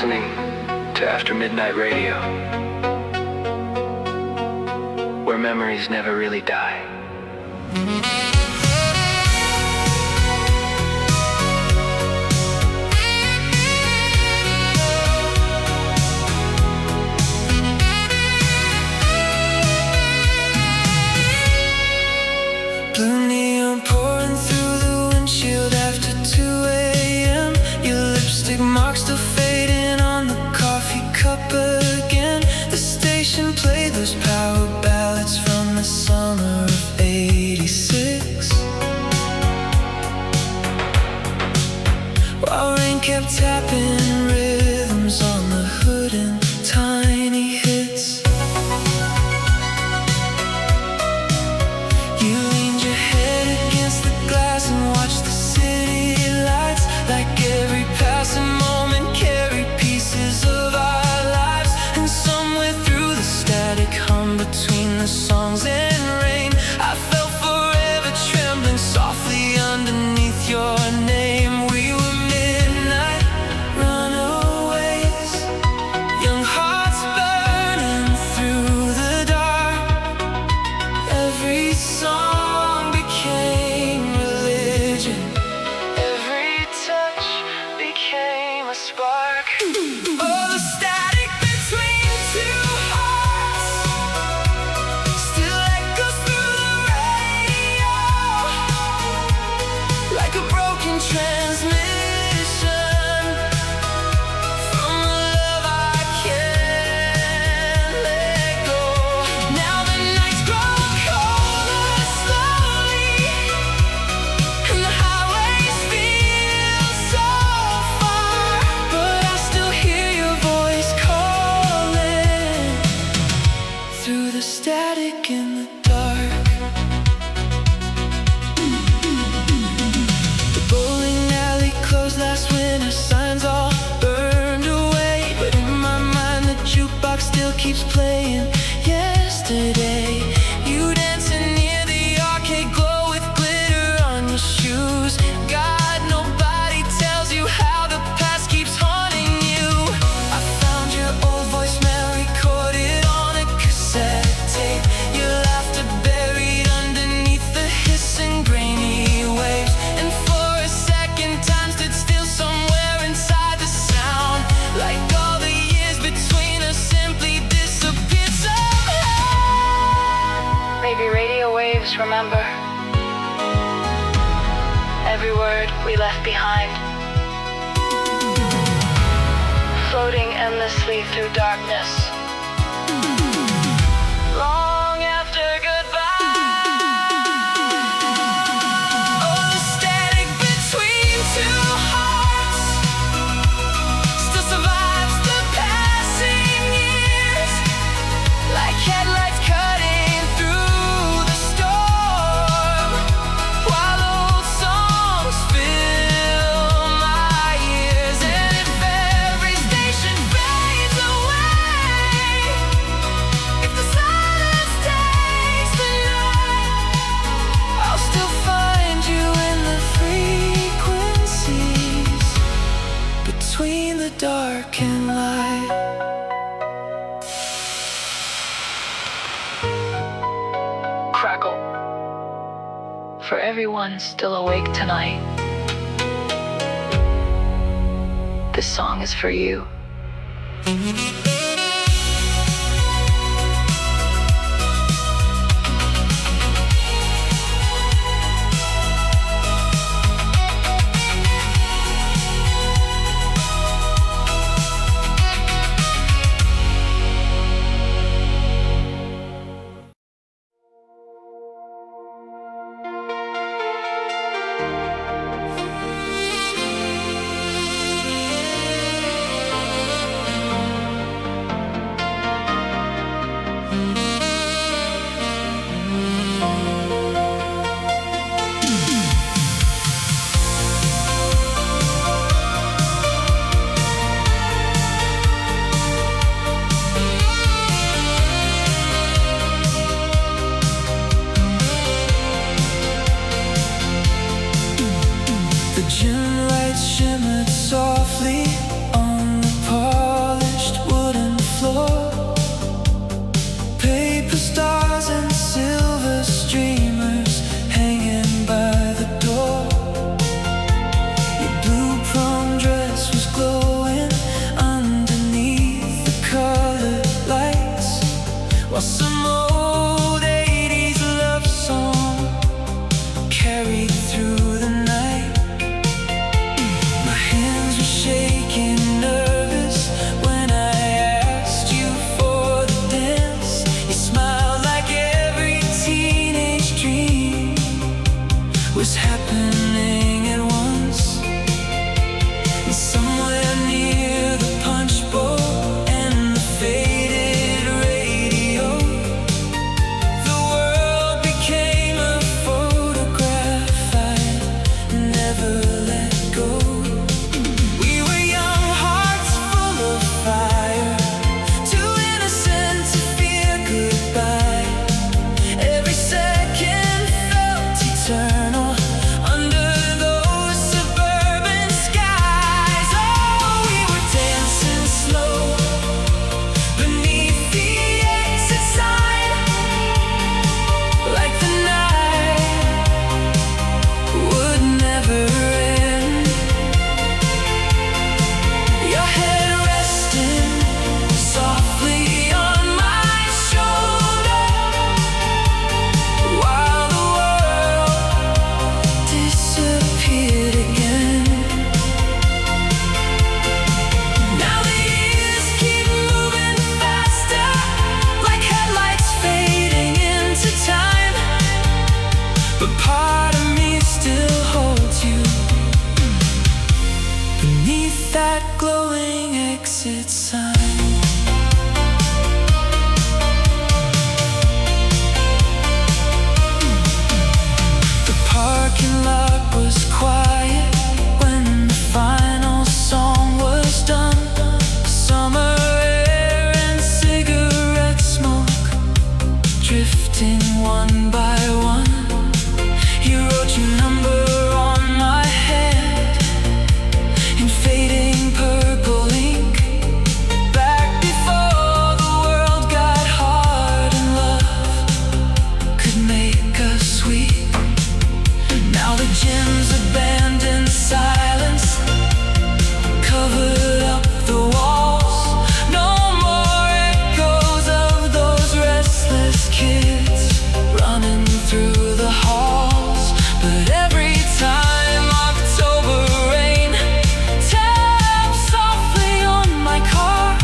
listening to After Midnight Radio, where memories never really die. Blue neon pouring through the windshield after 2 a.m. Your lipstick marks still fading on the coffee cup again. The station played those power ballads from the summer of '86, while rain kept tapping rhythms on the hood and tiny hits. You leaned your head against the glass and watched the city lights, like every passing moment carried pieces of our lives. And somewhere through the static hum between the songs and rain, I felt forever trembling softly underneath your name. We were midnight runaways, young hearts burning through the dark. Every song became religion, every touch became a spark. Oh, the static between two hearts still echoes through the radio, like a broken transmission from a love I can't let go. Now the nights grow colder slowly, and the highways feel so far, but I still hear your voice calling through the static in the dark. The bowling alley closed last winter, signs all burned away, but in my mind the jukebox still keeps playing yesterday. You dancing near the arcade glow with glitter on your shoes. God, nobody tells you how the past keeps haunting you. I found your old voicemail recorded on a cassette tape, your laughter buried underneath the hissing grainy waves. And for a second time stood still somewhere inside the sound, like all the years between us simply disappeared somehow. Maybe radio waves remember every word we left behind, floating endlessly through darkness, long after goodbye. Oh, the static between two hearts still survives the passing years, like headlights cutting through the storm, while old songs fill my ears. And if every station fades away, if the silence takes the night, I'll still find you in the frequencies between the dark and light. Crackle. For everyone still awake tonight, this song is for you. Stations, abandoned silence covered up the walls. No more echoes of those restless kids running through the halls. But every time October rain taps softly on my car,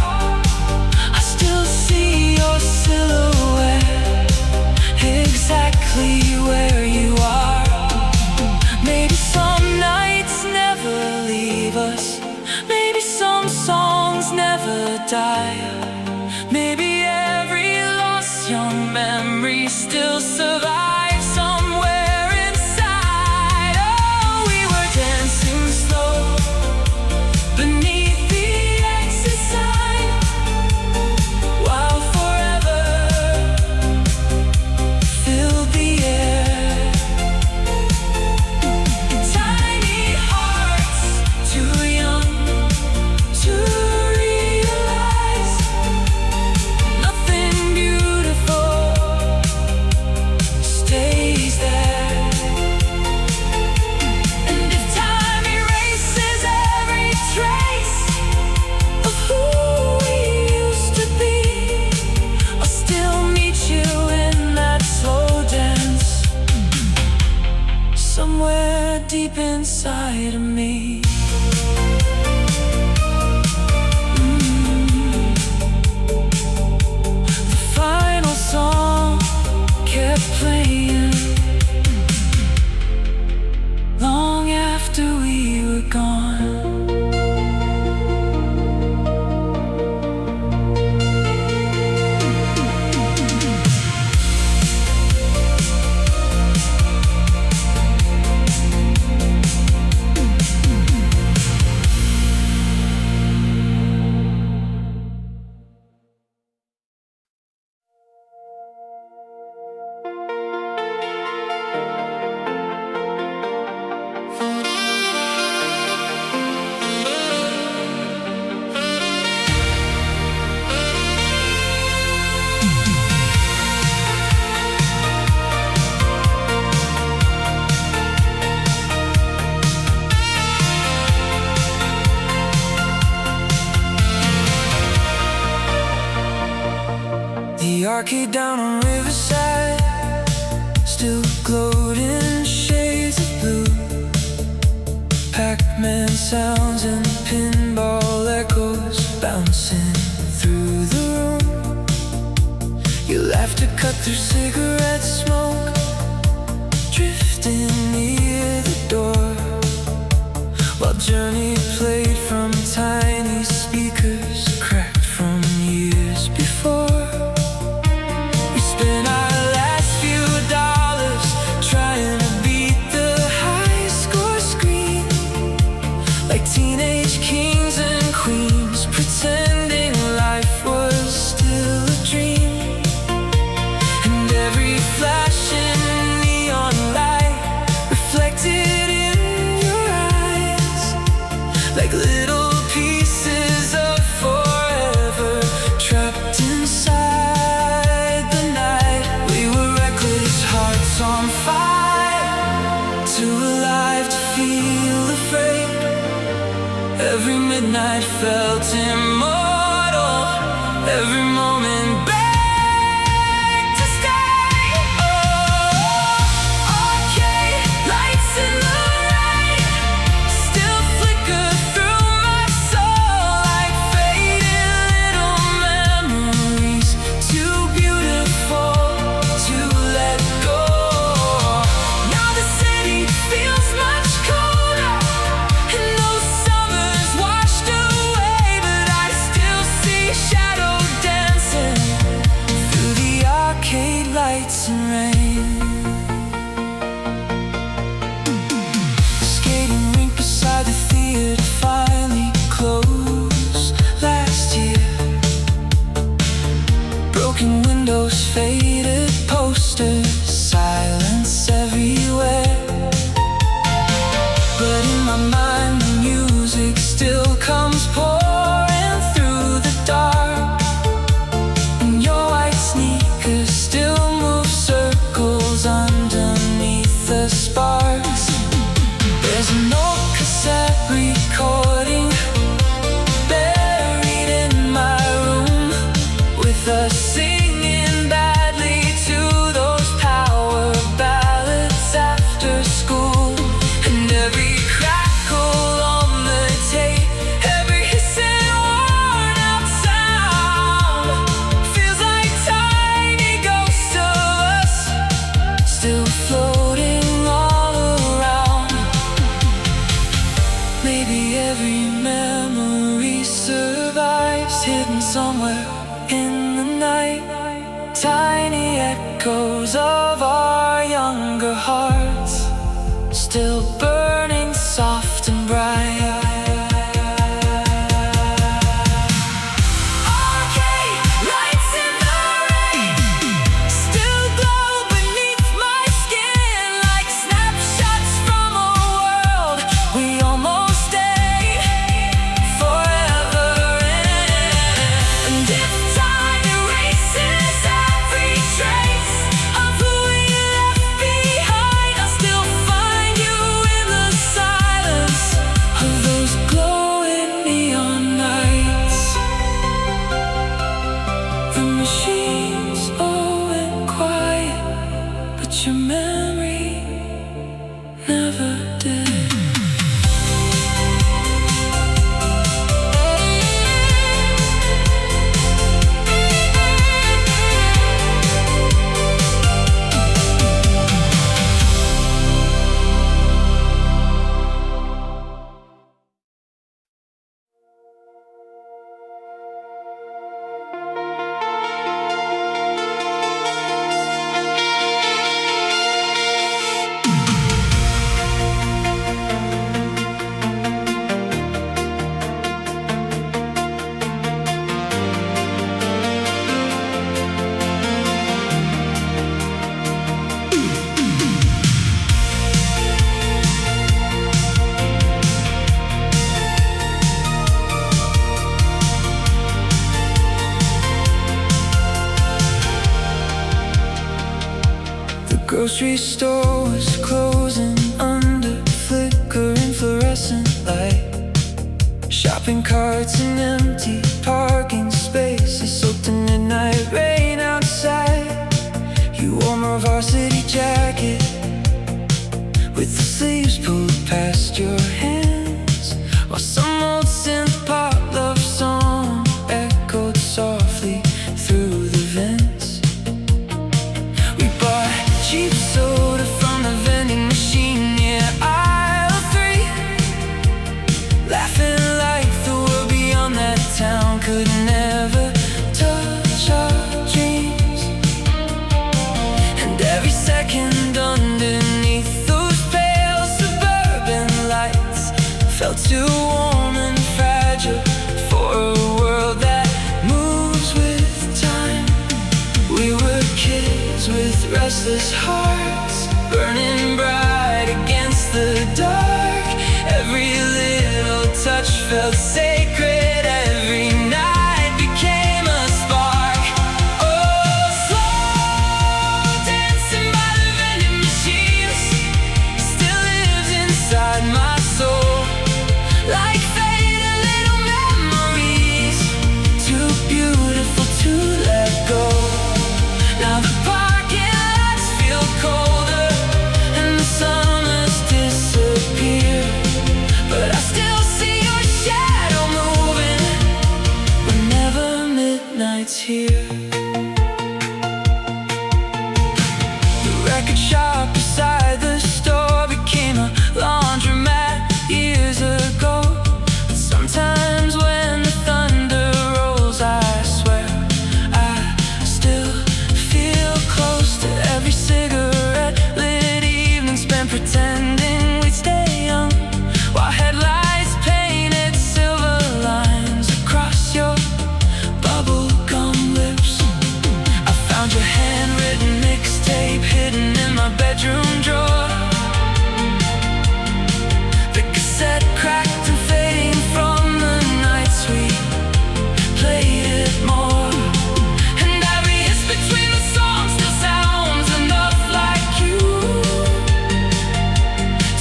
I still see your silhouette exactly where you are. Maybe some nights never leave us. Maybe some songs never die. Maybe every lost young memory still survives somewhere inside. Oh, we were dancing slow beneath the exit sign, while forever filled the air. Tiny hearts, too young to realize nothing beautiful stays there. And if time erases every trace of who we used to be, I'll still meet you in that slow dance somewhere deep inside of me. The final song kept playing long after we were gone. The arcade down on Riverside still glowed in shades of blue. Pac-Man sounds and pinball echoes bouncing through the room. Your laughter cut through cigarette smoke, drifting near the door, while Journey played from tiny speakers cracked from years before. We spent our last few dollars trying to beat the high score screen, like teenage kings and queens, pretending life was still a dream. And every flashing neon light reflected in your eyes, like little pieces of forever trapped inside the night. We were reckless, hearts on fire, too alive to feel afraid. Every midnight felt immortal, every moment begged to stay. Oh, arcade lights in the rain still flicker through my soul like faded little memories, too beautiful to let go. Now the city feels much colder, and those summers washed away, but I hidden somewhere in the night. Tiny echoes of our younger hearts, still burning soft and bright. Grocery store was closing under flickering fluorescent light. Shopping carts and empty parking spaces soaked in midnight rain outside. You wore my varsity jacket with the sleeves pulled past your hands, while some old synth-pop love song echoed softly through the vents. We bought cheap soda from the vending machine near aisle 3, laughing like the world beyond that town could never touch our dreams. And every second underneath those pale suburban lights felt too warm and fragile for a world that moves with time. We were kids with restless hearts, burning bright against the dark. Every little touch felt sacred, every night became a spark. Oh, slow dancing by the vending machines still lives inside my soul, like faded little memories, too beautiful to let go. Now the parking lots feel colder and the summers disappear, but I still see your shadow moving whenever midnight's here. The record shop beside the store became a laundromat years ago. But sometimes when the thunder rolls, I swear I still feel close to every cigarette lit evening spent pretending we'd stay young, while headlights painted silver lines across your bubblegum lips. I found your handwritten mixtape hidden in my bedroom drawer. The cassette cracked and fading from the nights we played it more. And every hiss between the songs still sounds enough like you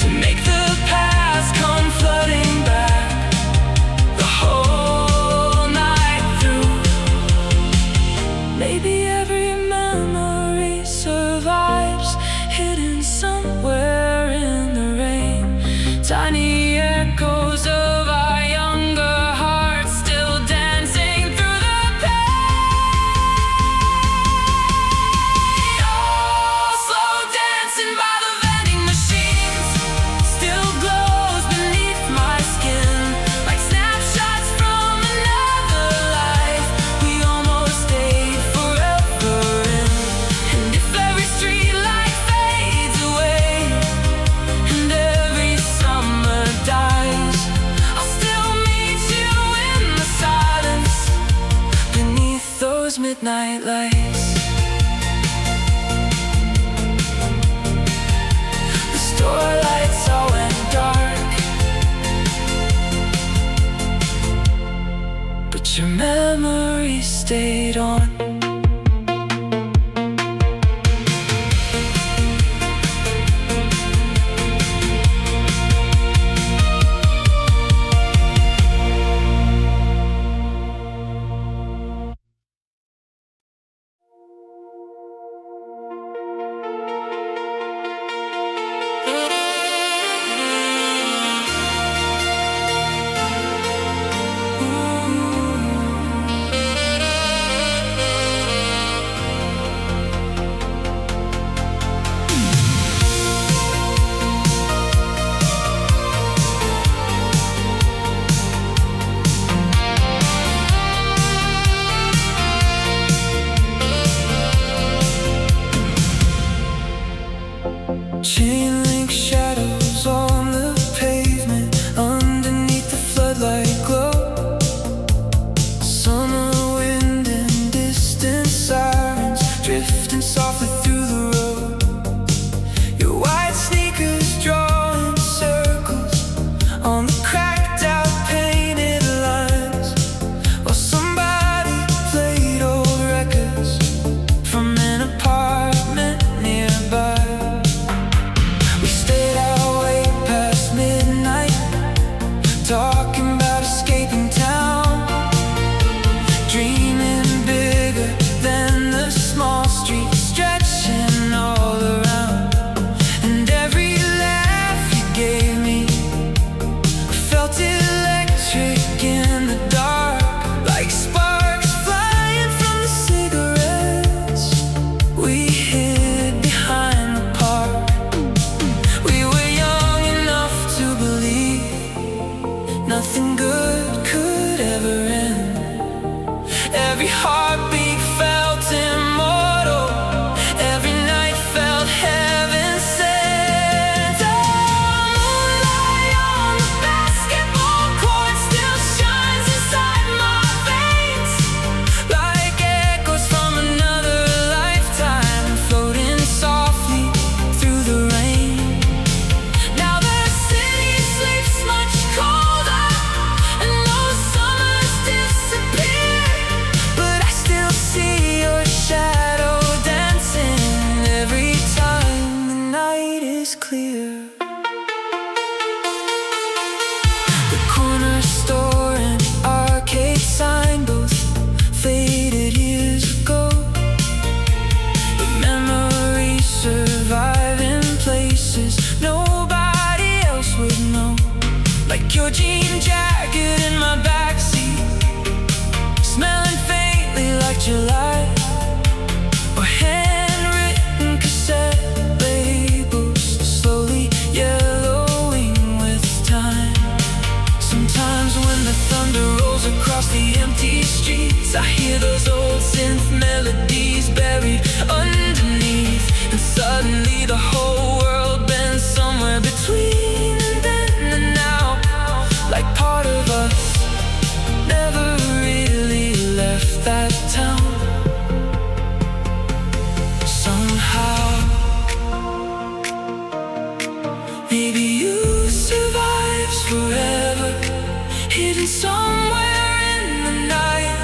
to make the past come flooding back the whole night through. Maybe every memory survives hidden somewhere night lights. The store lights all went dark, but your memory stayed on. Chain link shadows on the pavement, underneath the floodlight glow. Summer wind and distant sirens drifting softly through the road. Your white sneakers drawing circles on the cracked out painted lines, while somebody played old records from an apartment nearby. Talking about escaping town, dreaming bigger than the small streets stretching all around. And every laugh you gave me felt electric in the dark, like sparks flying from the cigarettes we hid behind the park. We were young enough to believe nothing good could ever end. Every heartbeat felt immortal, every night felt heaven sent. Oh, moonlight on the basketball court still shines inside my veins, like echoes from another lifetime, floating softly through the rain. Now the city sleeps much colder, and those summers disappear, but I still see your shadow dancing every time the night is clear. The corner store and arcade sign both faded years ago, but memories survive in places nobody else would know. Like your jean jacket in my backseat, smelling faintly like July, or handwritten cassette labels slowly yellowing with time. Sometimes when the thunder rolls across the empty streets, I hear those old synth melodies buried underneath, and suddenly the whole world bends somewhere between then and now, like part of us never really left that town. Somehow, maybe you survives forever, hidden somewhere in the night.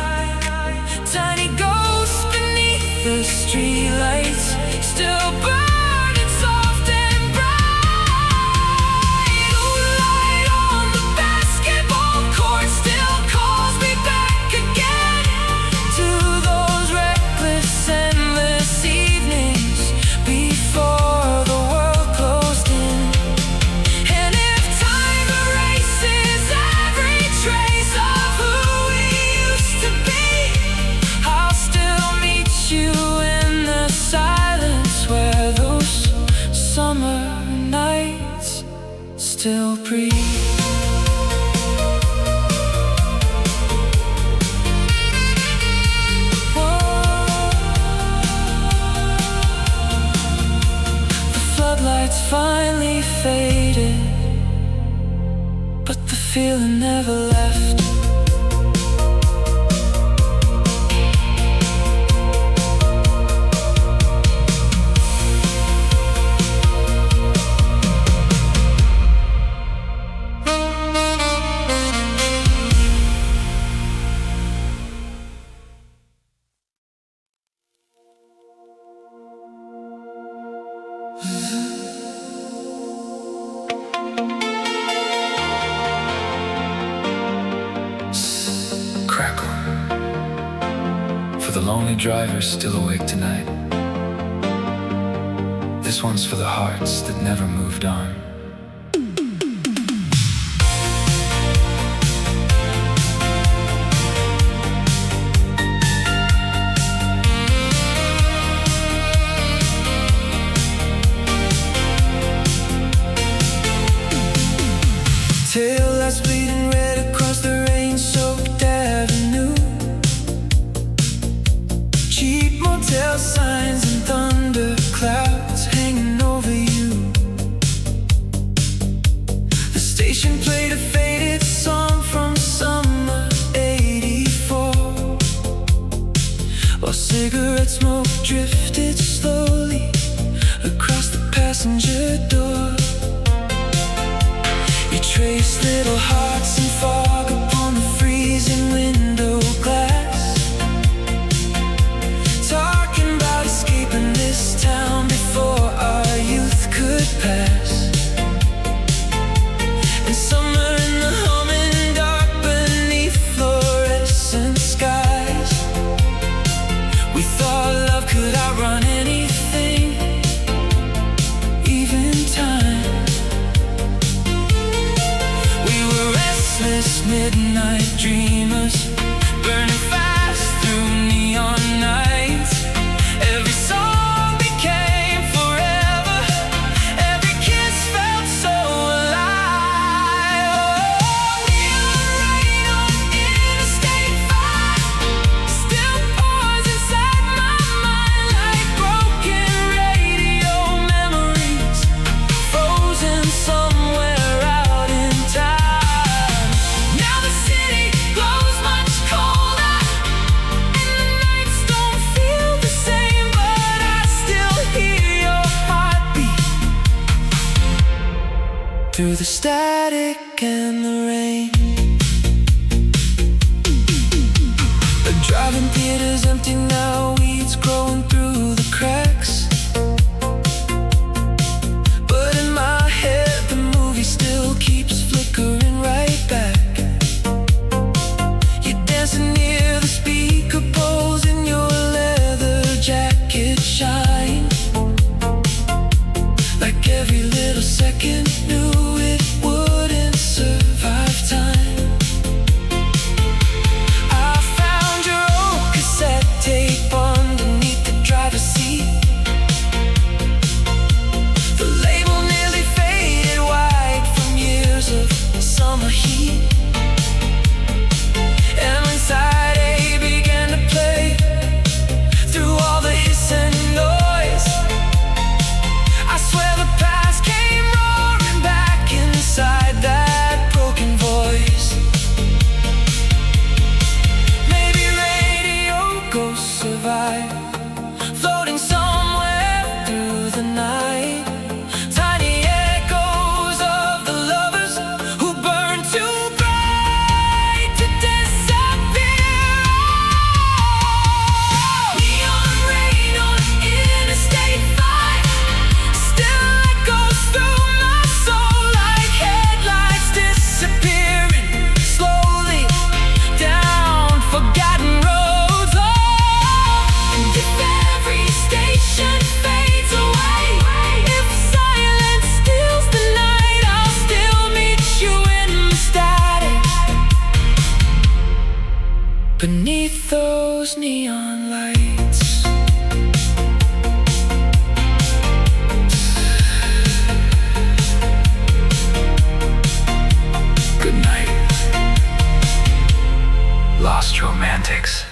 Tiny ghosts beneath the streetlights, still burning soft and bright. Moonlight on the basketball court still calls me back again to those reckless, endless evenings before the world closed in. And if time erases every trace of who we used to be, I'll still meet you in the silence where those summer nights still breathe. The floodlights finally faded, but the feeling never left. lonely driver's still awake tonight. This one's for the hearts that never moved on. Tail lights bleeding red across the rain-soaked avenue. Cheap motel signs and thunder clouds hanging over you. The station played a faded song from summer '84, while cigarette smoke drifted slowly across the passenger door. You trace little hearts and fog upon the freezing window glass, talking about escaping this town before our youth could pass. And summer in the humming dark beneath fluorescent skies. We thought love could outrun anything, even time. Midnight dreamers, burning fast through neon nights. Every song became forever, every kiss felt so alive. Oh, neon rain on Interstate 5 still pours inside my mind like broken radio memories, frozen somewhere out in time. Through the static and the rain, the drive-in theater's empty now, weeds growing through the cracks. But in my head the movie still keeps flickering right back. You're dancing near the speaker poles in your leather jacket shine, like every little second knew wouldn't survive time. I found your old cassette tape underneath the driver's seat. The label nearly faded white from years of summer heat. And when side A began to play, through all the hiss and noise, I swear the past came roaring back inside that broken voice. Maybe radio ghosts survive, floating somewhere through the night. Tiny echoes of the lovers who burned too bright to disappear. Neon rain on Interstate 5 still echoes through my soul like headlights disappearing slowly down forgotten roads. Oh, and if every station fades away, if silence steals the night, I'll still meet you in the static beneath those neon lights. Good night, lost romantics.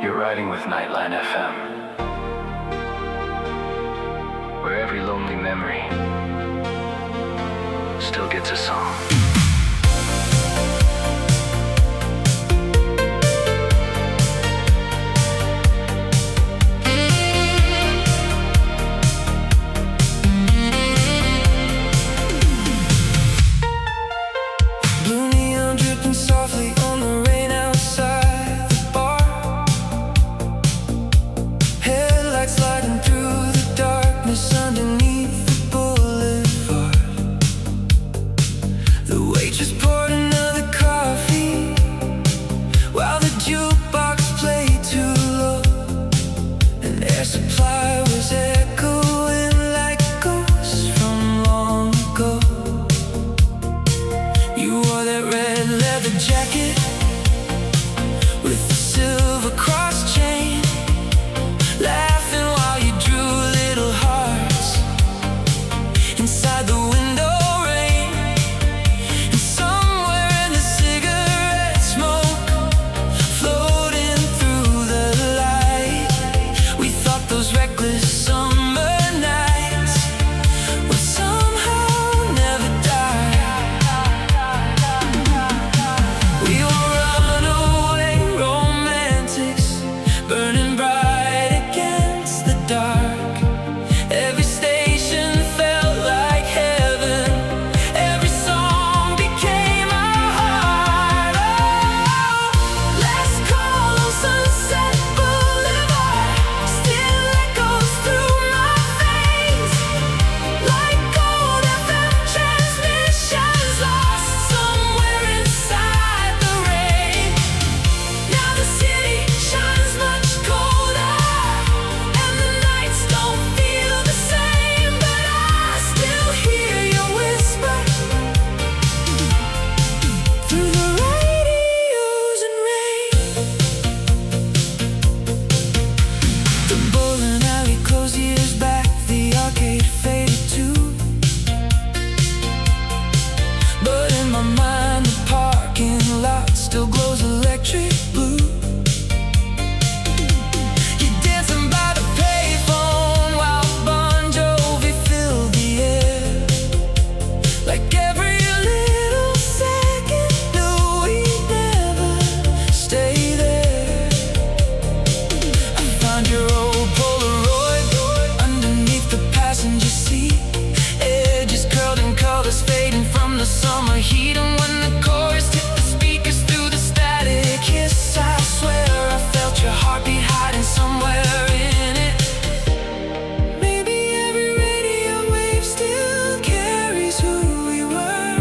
You're riding with Nightline FM, where every lonely memory still gets a song. jacket with a silver cross chain, laughing while you drew little hearts inside the window rain. And somewhere in the cigarette smoke floating through the light, we thought those reckless summer nights would somehow never die. We were runaway romantics, burning bright against the dark. Every station felt like heaven, every song became our heart. Oh, let's call on Sunset Boulevard, still echoes through my veins, like old FM transmissions lost somewhere inside the rain. Now the city shines much colder, and the nights don't feel the same, but I still hear your whisper through the radios and rain. The bowling alley closed years back, the arcade faded too, but in my mind the parking lot still glows electric blue. You're dancing by the payphone while Bon Jovi filled the air, like every little second knew we'd never stay there. I found your old Polaroid underneath the passenger seat, edges curled and colors fading from the summer heat. And when the chorus hit the speakers through the static hiss, I swear I felt your heartbeat hiding somewhere in it. Maybe every radio wave still carries who we were,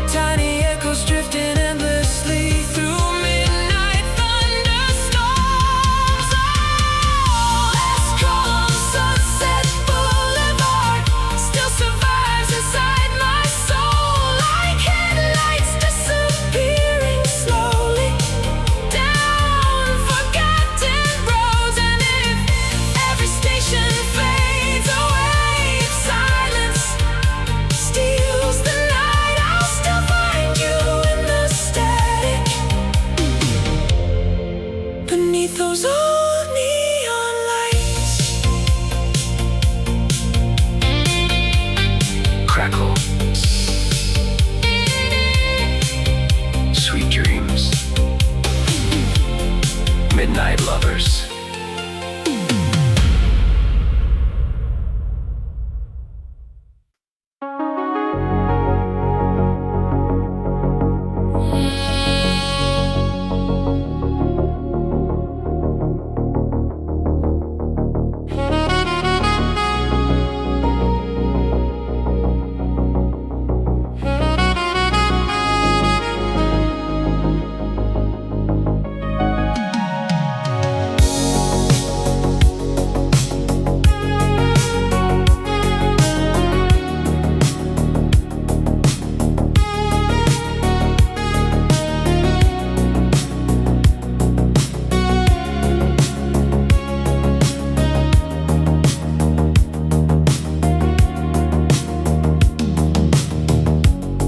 tiny echoes drifting endlessly through midnight thunderstorms. Oh, let's call on Sunset Boulevard, still survives inside my soul, like headlights disappearing slowly down forgotten roads. And if every station fades away, if silence steals the night, I'll still find you in the static beneath those old neon lights. Crackle. Sweet dreams. Midnight lovers.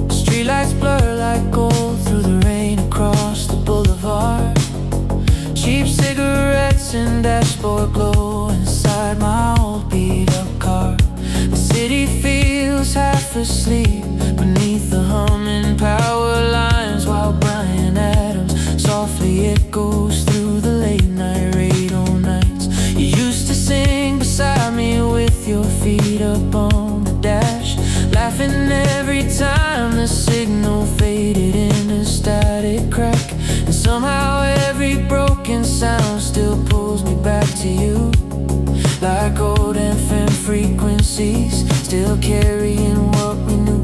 Streetlights blur like gold through the rain across the boulevard. Cheap cigarettes and dashboard glow inside my old beat-up car. The city feels half asleep beneath the humming power lines, while Bryan Adams softly echoes through the late-night radio nights. You used to sing beside me with your feet up on the dash, laughing every time the signal faded in a static crack. And somehow every broken sound still pulls me back to you, like old FM frequencies still carrying what we knew.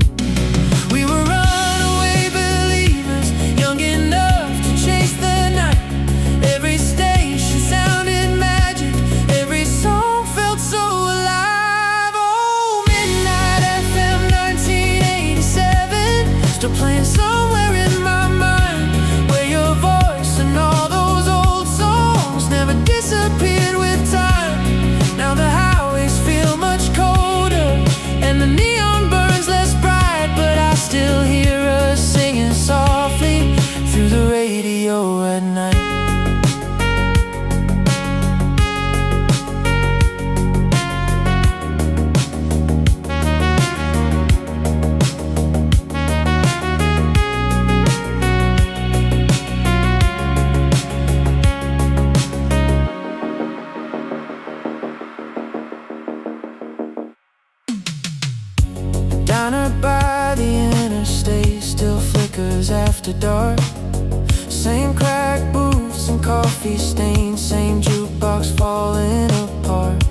speakers after dark. Same cracked booths and coffee stains, same jukebox falling apart.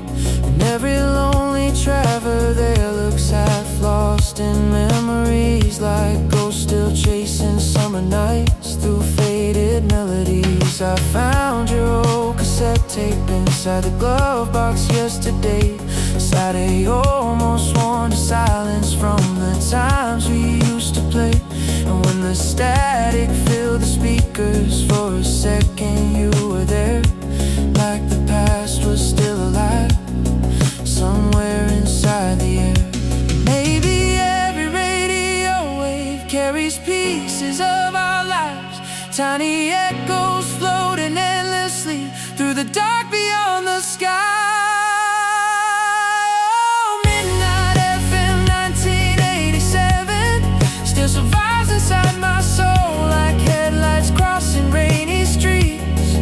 And every lonely traveler there looks half lost in memories, like ghosts still chasing summer nights through faded melodies. I found your old cassette tape inside the glove box yesterday. Saturday almost worn to silence from the times we used to play. And when the static filled the speakers, for a second you were there, like the past was still alive, somewhere inside the air. Maybe every radio wave carries pieces of our lives, tiny echoes floating endlessly through the dark beyond the sky. Inside my soul, like headlights crossing rainy streets,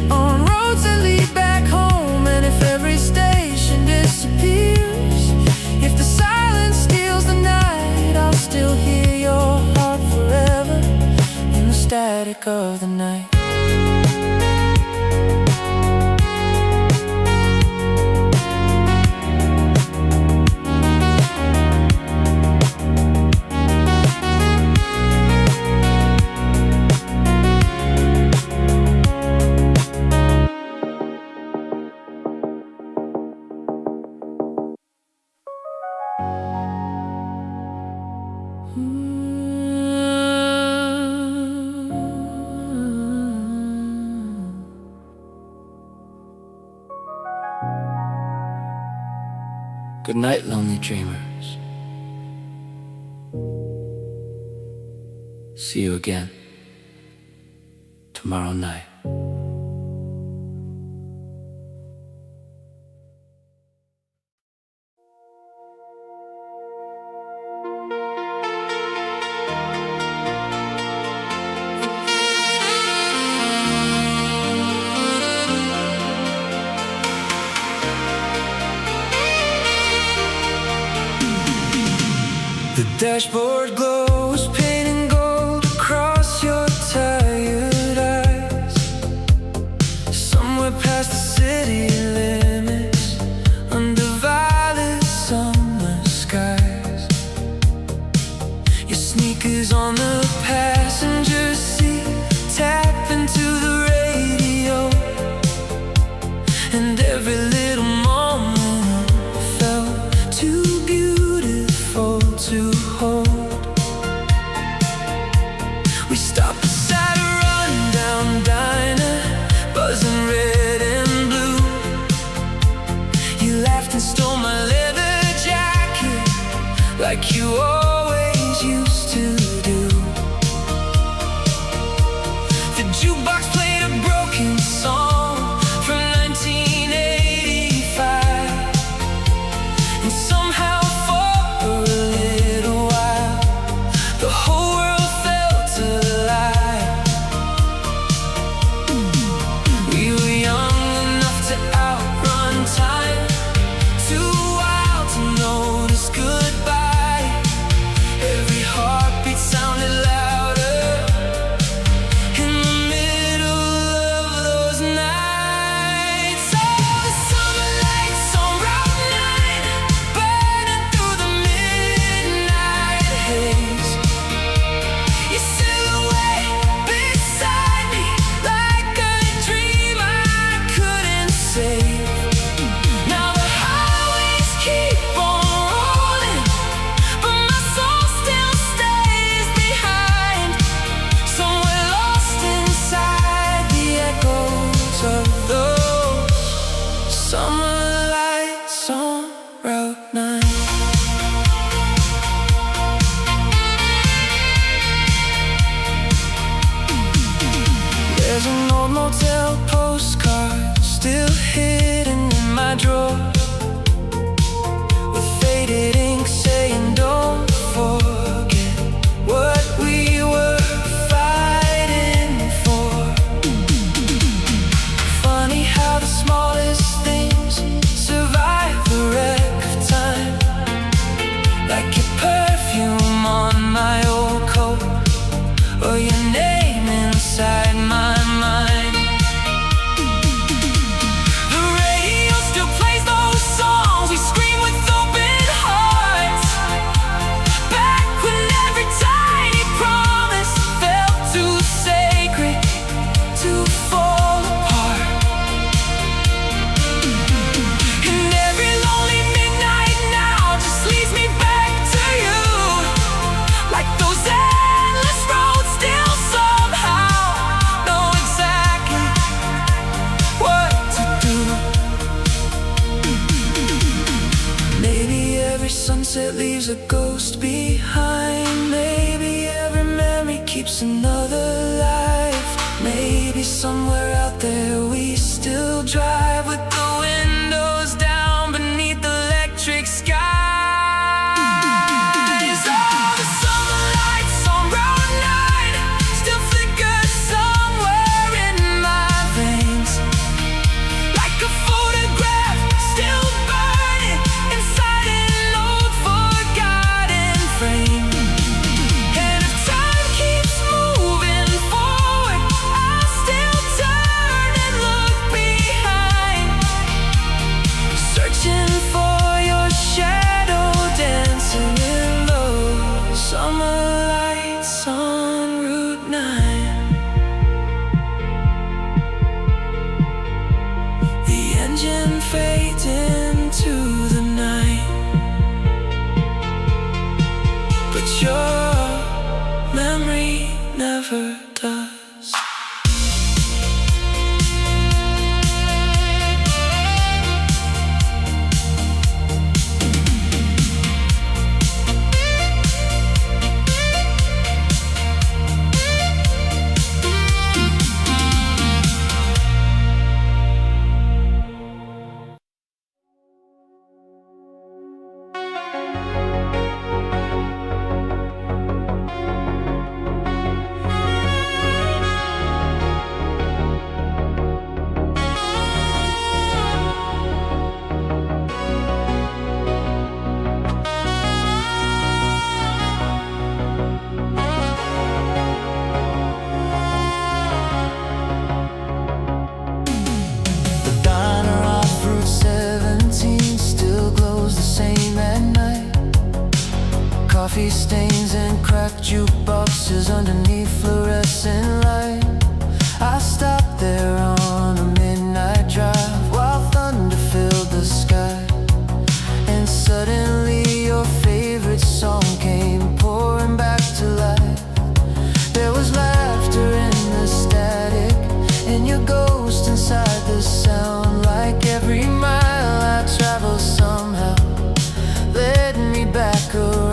on roads that lead back home. And if every station disappears, if the silence steals the night, I'll still hear your heart forever in the static of the night. Good night, lonely dreamers. See you again tomorrow night. The dashboard glows, painting gold across your tired eyes. Somewhere past the city limits, under violet summer skies. Your sneakers on the passenger seat, tap into the radio, and every little moment felt too beautiful to hold. We stopped beside a rundown diner, buzzing red and blue. You laughed and stole my leather jacket, like you always used to do. The jukebox played a broken song from 1985, and somehow never does. Coffee stains and cracked jukeboxes underneath fluorescent light. I stopped there on a midnight drive while thunder filled the sky. And suddenly your favorite song came pouring back to life. There was laughter in the static and your ghost inside the sound. Like every mile I traveled somehow led me back around.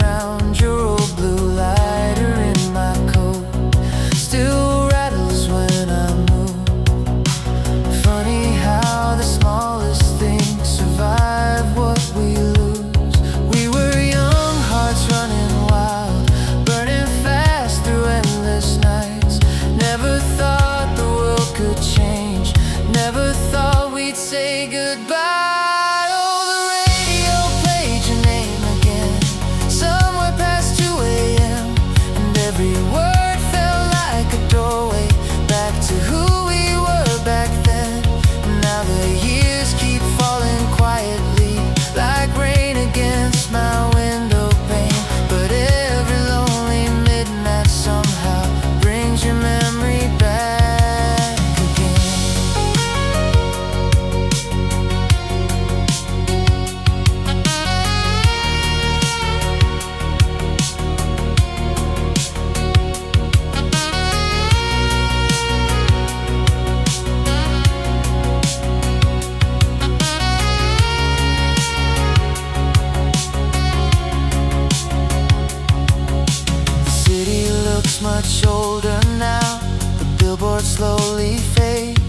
Much older now, the billboards slowly fade,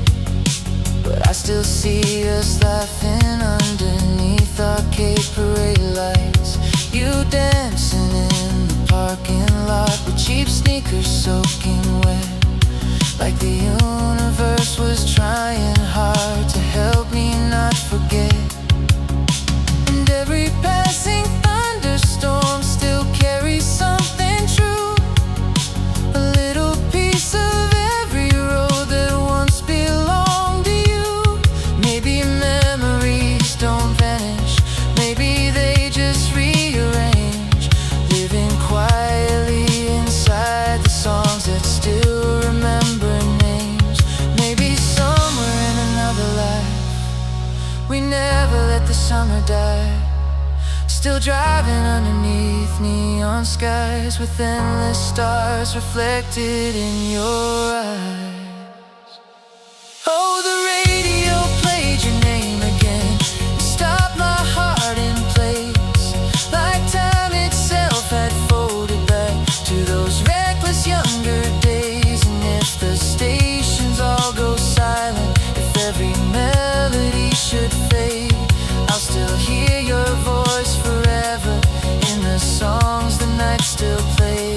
but I still see us laughing underneath arcade parade lights. You dancing in the parking lot with cheap sneakers soaking wet, like the universe was trying hard to help me not forget. And every passing thunderstorm still carries something true. Summer died, still driving underneath neon skies with endless stars reflected in your eyes. Oh, the radio played your name again and stopped my heart in place, like time itself had folded back to those reckless younger days. And if the stations all go silent, if every melody should fade, I'll still hear your voice forever in the songs the night still plays.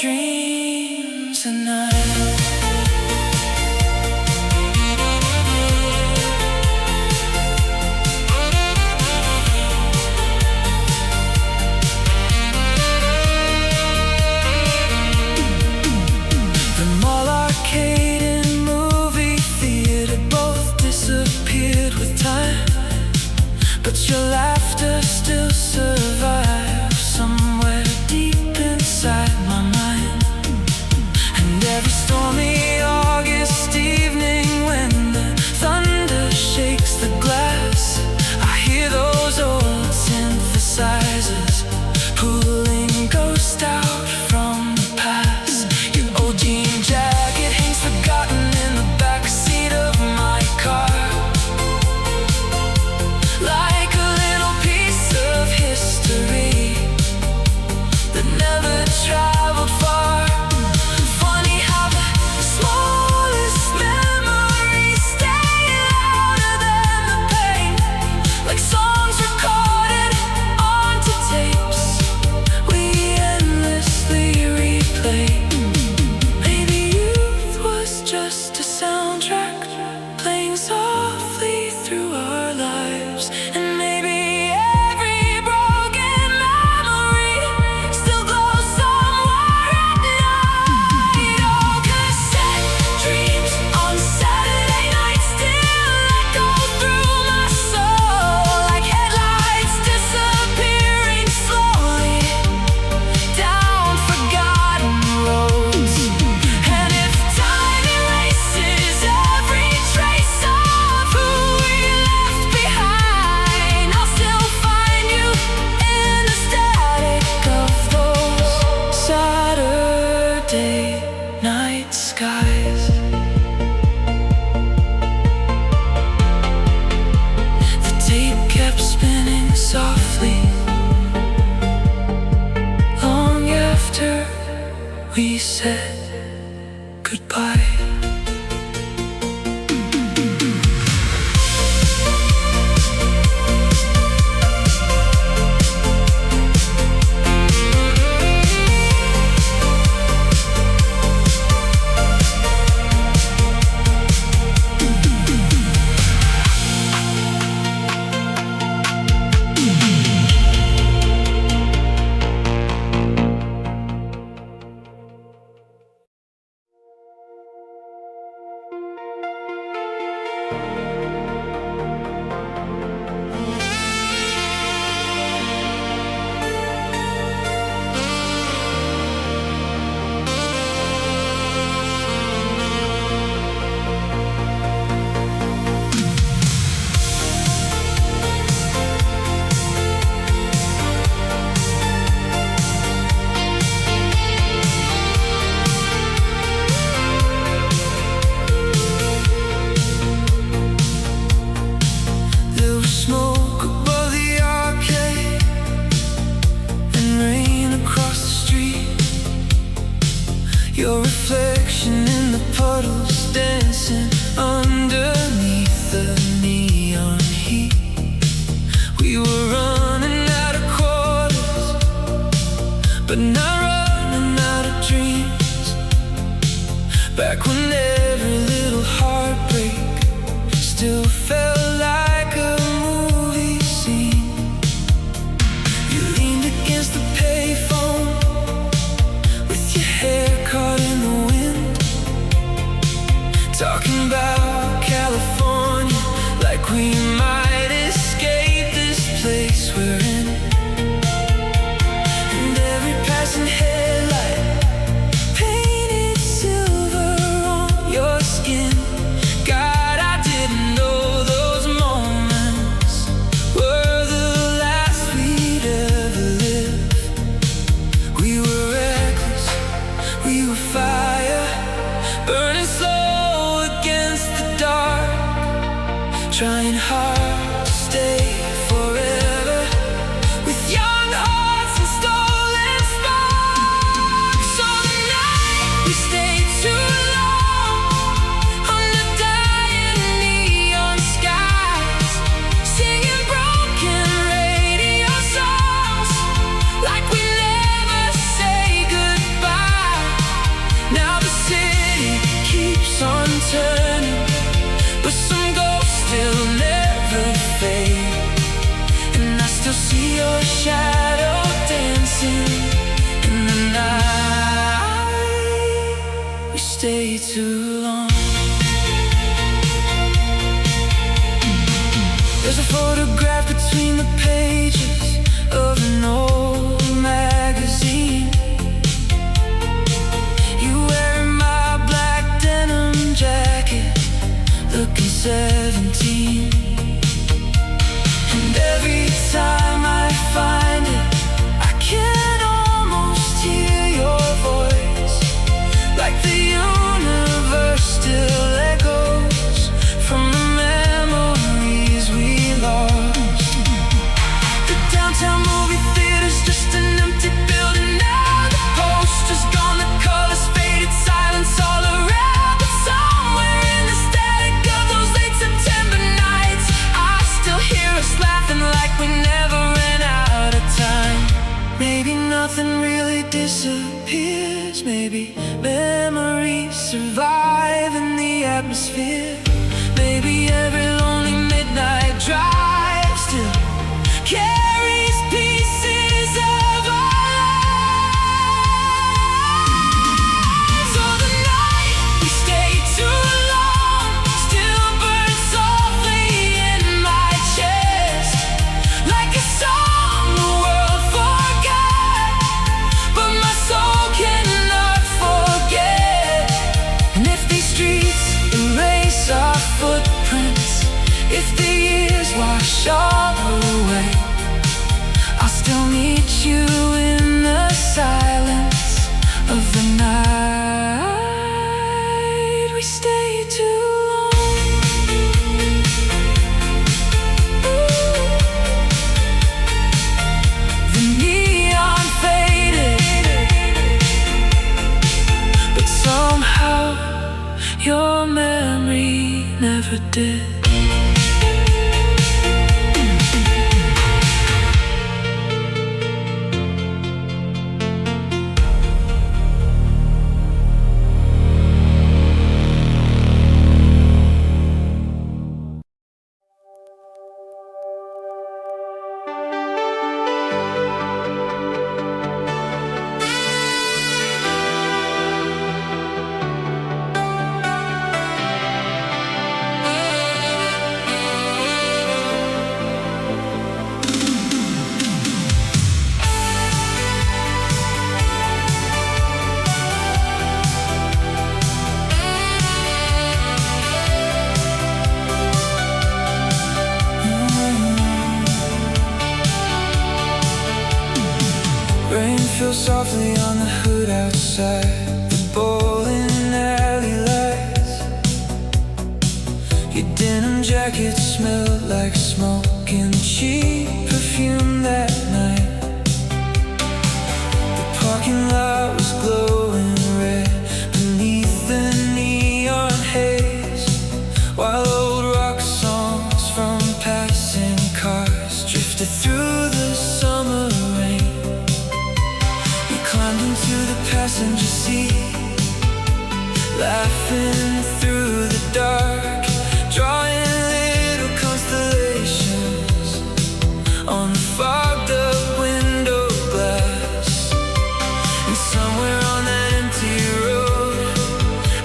dreams tonight. But your laughter still survives somewhere deep inside my mind. And every stormy August evening when the thunder shakes the glass, I hear those old synthesizers pulling ghosts out from the past. Your old jean jacket hangs forgotten in the backseat of my car, like a little piece of history that never traveled far. Funny how the smallest memories stay louder than the pain, like songs recorded onto tapes we endlessly replay. Maybe youth was just a soundtrack playing softly through our lives. And maybe every broken memory still glows somewhere at night. Oh, cassette dreams on Saturday nights still echo through my soul, like headlights disappearing slowly down forgotten roads. And if time erases every trace of who we left behind, I'll still find you in the static of those Saturday night skies. The tape kept spinning softly long after we said goodbye. There was smoke above the arcade and rain across the street. Your reflection in the puddles dancing underneath the neon heat. We were running out of quarters, but not running out of dreams. Back when every little heartbreak still felt like a movie scene. You leaned against the payphone with your hair caught in the wind, talking about California like we might escape this place we're in. And every passing headlight painted silver on your skin. God, I didn't know those moments were the last we'd ever live. We were reckless, we were fire, burning slow against the dark, trying hard to stay forever with young hearts and stolen sparks. So the night we stayed too long under dying neon skies, singing broken radio songs like we never say goodbye. stay too long. There's a photograph between the pages of an old magazine. You wearing my black denim jacket, looking 17. And every time I find it, I can almost hear your voice, like the universe still echoes from the memories we lost. The downtown movie theater's just an empty building now. The posters gone, the colors faded, silence all around. But somewhere in the static of those late September nights, I still hear us laughing like we never ran out of time. Maybe nothing really disappears, maybe memories survive in the atmosphere. Maybe every lonely midnight drive still carries pieces of our lives. So the night we stay too long still burns softly in my chest, like a song the world forgot, but my soul cannot forget. And if these streets erase our footprints, if the years wash all away, I'll still meet you in the silence of the night. We stay too long. The neon faded, but somehow your memory never did. Rain feels softly on the hood outside, the bowling alley lights. Your denim jacket smelled like smoke and cheap perfume that night. The parking lot was glowing red beneath the neon haze, while old rock songs from passing cars drifted through the summer rain. Climbed into the passenger seat, laughing through the dark, drawing little constellations on the fogged up window glass. And somewhere on that empty road,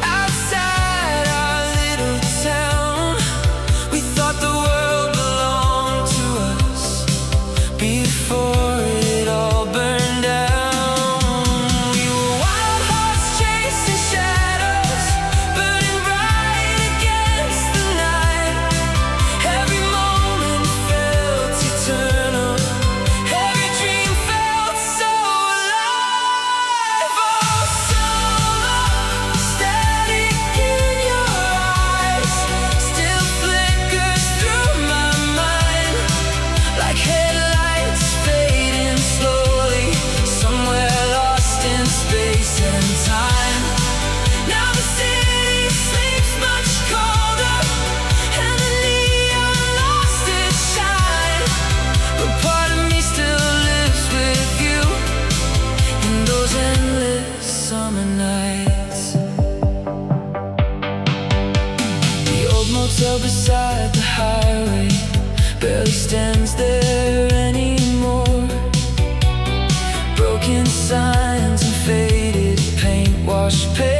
outside our little town, we thought the world belonged to us before it all burned out. Beside the highway barely stands there anymore. Broken signs and faded paint, washed paper